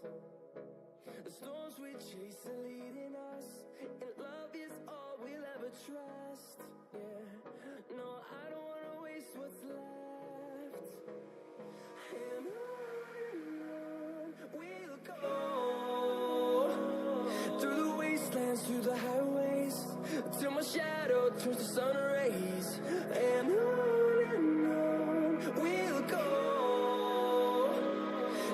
The storms we chase are leading us, and love is all we'll ever trust. Yeah, no, I don't wanna waste what's left. And on we'll go, through the wastelands, through the highways, till my shadow turns to sun rays. And on we'll go,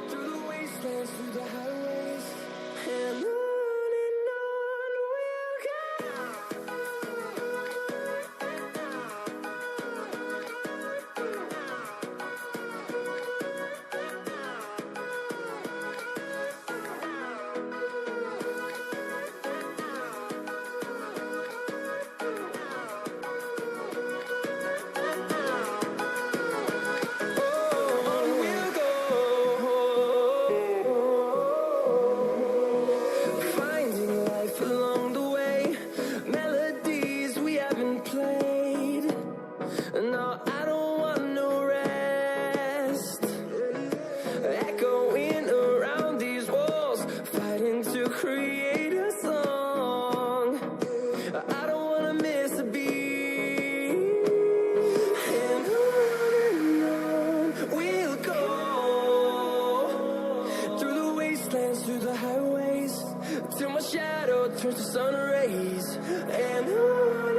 through the wastelands, through the highways, and on we'll go. Through the highways, till my shadow turns to sun rays, and on